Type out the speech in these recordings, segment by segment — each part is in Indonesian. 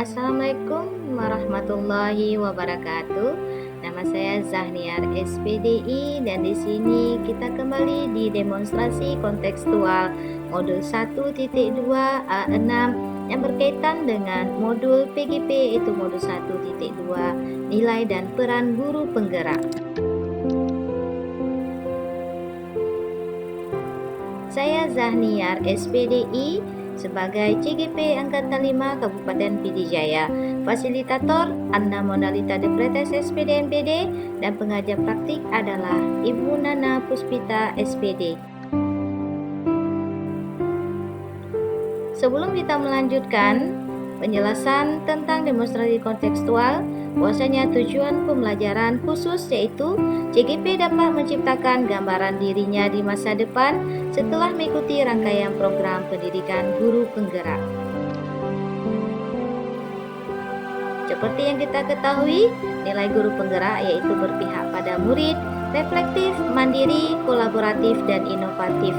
Assalamualaikum warahmatullahi wabarakatuh. Nama saya Zahniar SPDI dan di sini kita kembali di demonstrasi kontekstual modul 1.2 A6 yang berkaitan dengan modul PGP, yaitu modul 1.2 nilai dan peran guru penggerak. Saya Zahniar SPDI sebagai CGP Angkatan 5 Kabupaten Pidijaya, fasilitator Anna Monalita de Pretes SPD MPD, dan pengajar praktik adalah Ibu Nana Puspita SPD. Sebelum kita melanjutkan penjelasan tentang demonstrasi kontekstual, bahwasanya tujuan pembelajaran khusus yaitu CGP dapat menciptakan gambaran dirinya di masa depan setelah mengikuti rangkaian program pendidikan guru penggerak. Seperti yang kita ketahui, nilai guru penggerak yaitu berpihak pada murid, reflektif, mandiri, kolaboratif, dan inovatif.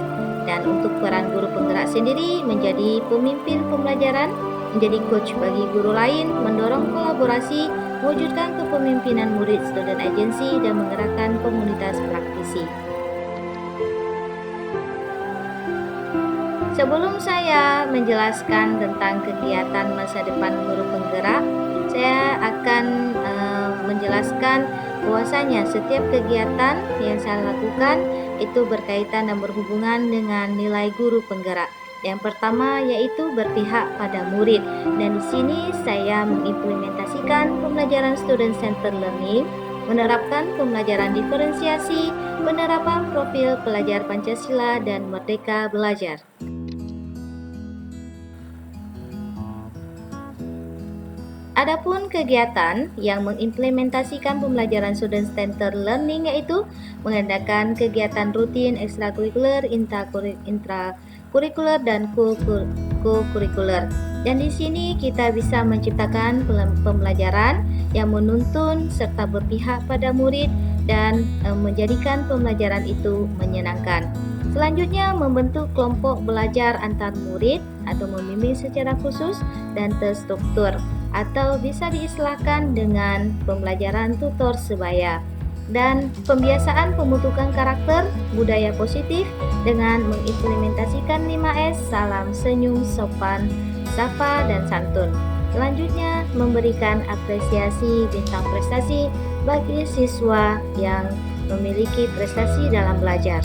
Dan untuk peran guru penggerak sendiri menjadi pemimpin pembelajaran, menjadi coach bagi guru lain, mendorong kolaborasi, mewujudkan kepemimpinan murid student agency, dan menggerakkan komunitas praktisi. Sebelum saya menjelaskan tentang kegiatan masa depan guru penggerak, saya akan menjelaskan bahwasanya setiap kegiatan yang saya lakukan itu berkaitan dan berhubungan dengan nilai guru penggerak. Yang pertama yaitu berpihak pada murid, dan di sini saya mengimplementasikan pembelajaran student centered learning, menerapkan pembelajaran diferensiasi, penerapan profil pelajar Pancasila, dan merdeka belajar. Adapun kegiatan yang mengimplementasikan pembelajaran student centered learning yaitu mengadakan kegiatan rutin ekstrakurikuler, intrakurikuler, dan co-kurikuler. Dan di sini kita bisa menciptakan pembelajaran yang menuntun serta berpihak pada murid dan menjadikan pembelajaran itu menyenangkan. Selanjutnya, membentuk kelompok belajar antar murid atau membimbing secara khusus dan terstruktur, atau bisa diistilahkan dengan pembelajaran tutor sebaya. Dan pembiasaan pembentukan karakter budaya positif dengan mengimplementasikan 5S, salam, senyum, sopan, sapa, dan santun. Selanjutnya, memberikan apresiasi bintang prestasi bagi siswa yang memiliki prestasi dalam belajar.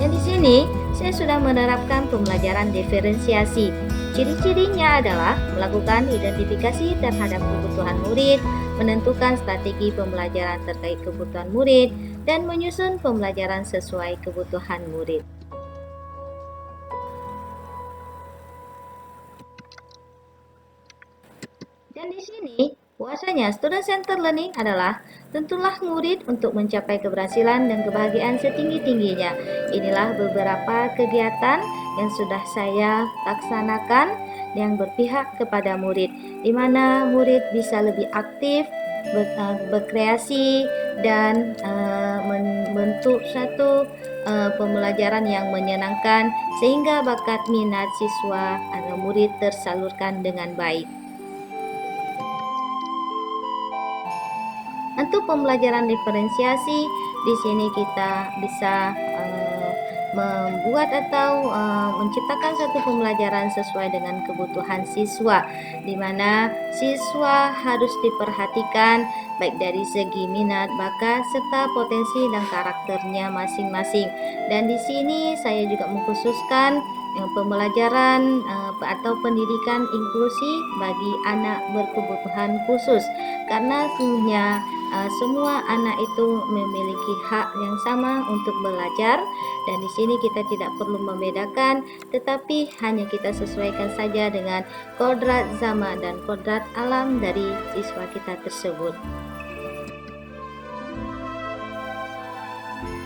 Dan di sini saya sudah menerapkan pembelajaran diferensiasi. Ciri-cirinya adalah melakukan identifikasi terhadap kebutuhan murid, menentukan strategi pembelajaran terkait kebutuhan murid, dan menyusun pembelajaran sesuai kebutuhan murid. Dan di sini, bahwasanya student centered learning adalah tentulah murid untuk mencapai keberhasilan dan kebahagiaan setinggi-tingginya. Inilah beberapa kegiatan yang sudah saya laksanakan yang berpihak kepada murid, di mana murid bisa lebih aktif, berkreasi, dan membentuk satu pembelajaran yang menyenangkan sehingga bakat minat siswa atau murid tersalurkan dengan baik. Untuk pembelajaran diferensiasi, di sini kita bisa membuat atau menciptakan satu pembelajaran sesuai dengan kebutuhan siswa, di mana siswa harus diperhatikan baik dari segi minat, bakat, serta potensi dan karakternya masing-masing. Dan di sini saya juga mengkhususkan pembelajaran atau pendidikan inklusi bagi anak berkebutuhan khusus, karena sesungguhnya semua anak itu memiliki hak yang sama untuk belajar, dan di sini kita tidak perlu membedakan, tetapi hanya kita sesuaikan saja dengan kodrat zaman dan kodrat alam dari siswa kita tersebut.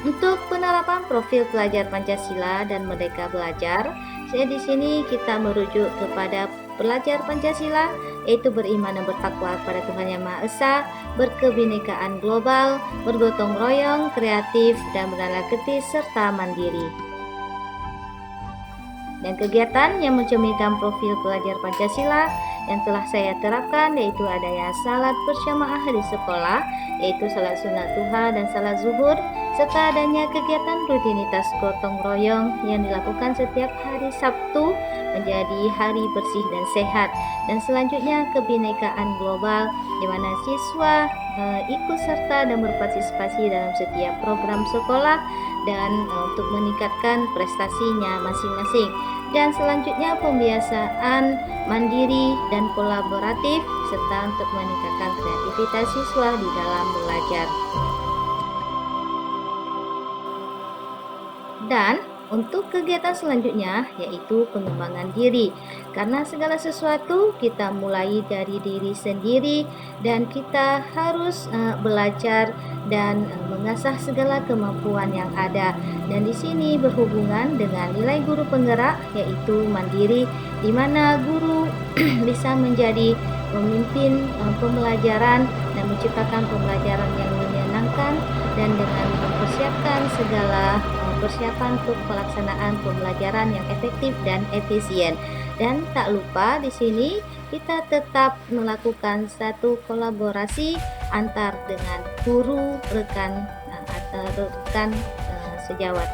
Untuk penerapan profil pelajar Pancasila dan Merdeka Belajar, saya di sini kita merujuk kepada pelajar Pancasila, yaitu beriman dan bertakwa kepada Tuhan Yang Maha Esa, berkebinekaan global, bergotong royong, kreatif, dan bernalaketi serta mandiri. Dan kegiatan yang mencerminkan profil pelajar Pancasila yang telah saya terapkan yaitu adanya salat berjamaah di sekolah, yaitu salat sunat duha dan salat zuhur, serta adanya kegiatan rutinitas gotong royong yang dilakukan setiap hari Sabtu menjadi hari bersih dan sehat. Dan selanjutnya kebinekaan global di mana siswa ikut serta dan berpartisipasi dalam setiap program sekolah dan untuk meningkatkan prestasinya masing-masing. Dan selanjutnya pembiasaan mandiri dan kolaboratif serta untuk meningkatkan kreativitas siswa di dalam belajar. Dan untuk kegiatan selanjutnya yaitu pengembangan diri, karena segala sesuatu kita mulai dari diri sendiri dan kita harus belajar dan mengasah segala kemampuan yang ada. Dan di sini berhubungan dengan nilai guru penggerak yaitu mandiri, di mana guru bisa menjadi pemimpin pembelajaran dan menciptakan pembelajaran yang menyenangkan dan dengan mempersiapkan segala persiapan untuk pelaksanaan pembelajaran yang efektif dan efisien. Dan tak lupa di sini kita tetap melakukan satu kolaborasi antar dengan guru, rekan atau rekan sejawat.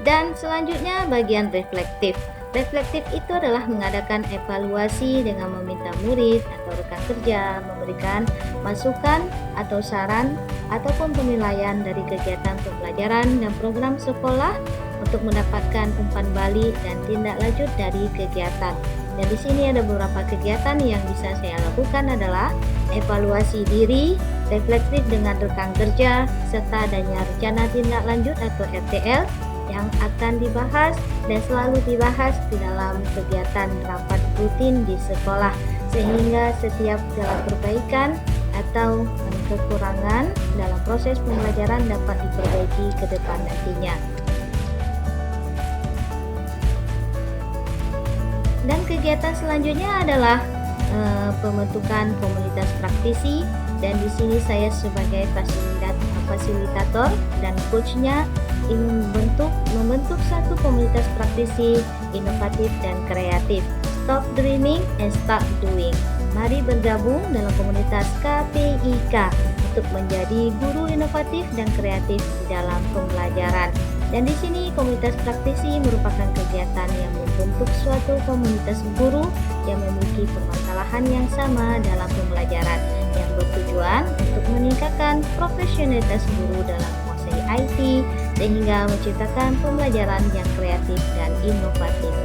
Dan selanjutnya bagian reflektif. Reflektif itu adalah mengadakan evaluasi dengan meminta murid atau rekan kerja memberikan masukan atau saran ataupun penilaian dari kegiatan pembelajaran dan program sekolah untuk mendapatkan umpan balik dan tindak lanjut dari kegiatan. Dan di sini ada beberapa kegiatan yang bisa saya lakukan adalah evaluasi diri, reflektif dengan rekan kerja, serta adanya rencana tindak lanjut atau RTL yang akan dibahas dan selalu dibahas di dalam kegiatan rapat rutin di sekolah, sehingga setiap segala perbaikan atau kekurangan dalam proses pembelajaran dapat diperbaiki ke depan nantinya. Dan kegiatan selanjutnya adalah pembentukan komunitas praktisi, dan di sini saya sebagai fasilitator dan coachnya ingin membentuk satu komunitas praktisi inovatif dan kreatif. Stop dreaming and start doing. Mari bergabung dalam komunitas KPIK untuk menjadi guru inovatif dan kreatif di dalam pembelajaran. Dan di sini komunitas praktisi merupakan kegiatan yang membentuk suatu komunitas guru yang memiliki permasalahan yang sama dalam pembelajaran, yang bertujuan untuk meningkatkan profesionalitas guru dalam menguasai IT sehingga menciptakan pembelajaran yang kreatif dan inovatif.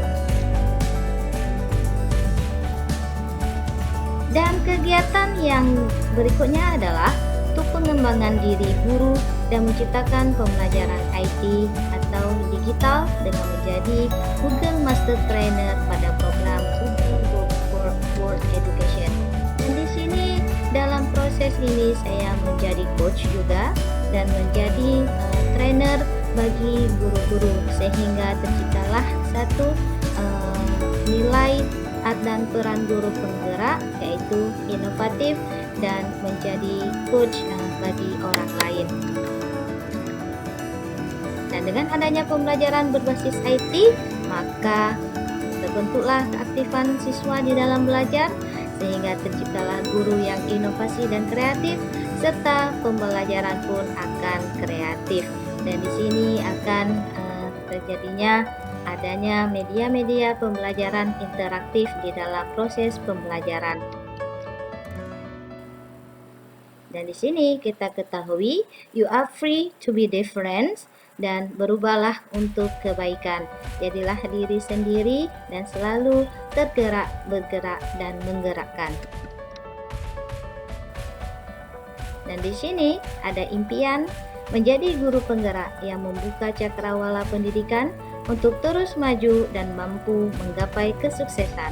Dan kegiatan yang berikutnya adalah untuk pengembangan diri guru dan menciptakan pembelajaran IT atau digital dengan menjadi Google Master Trainer pada program Google World Education. Dan di sini dalam proses ini saya menjadi coach juga dan menjadi trainer bagi guru-guru, sehingga terciptalah satu nilai dan peran guru penggerak yaitu inovatif dan menjadi coach bagi orang lain. Dan dengan adanya pembelajaran berbasis IT, maka terbentuklah keaktifan siswa di dalam belajar sehingga terciptalah guru yang inovasi dan kreatif, serta pembelajaran pun akan kreatif. Dan di sini akan terjadinya adanya media-media pembelajaran interaktif di dalam proses pembelajaran. Dan di sini kita ketahui you are free to be different dan berubahlah untuk kebaikan. Jadilah diri sendiri dan selalu tergerak, bergerak dan menggerakkan. Dan di sini ada impian menjadi guru penggerak yang membuka cakrawala pendidikan untuk terus maju dan mampu menggapai kesuksesan.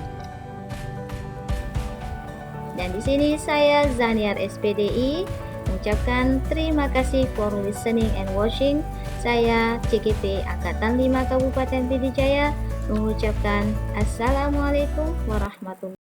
Dan di sini saya Zaniar SPDI mengucapkan terima kasih for listening and watching. Saya CKP Angkatan 5 Kabupaten Pidijaya mengucapkan Assalamualaikum warahmatullahi wabarakatuh.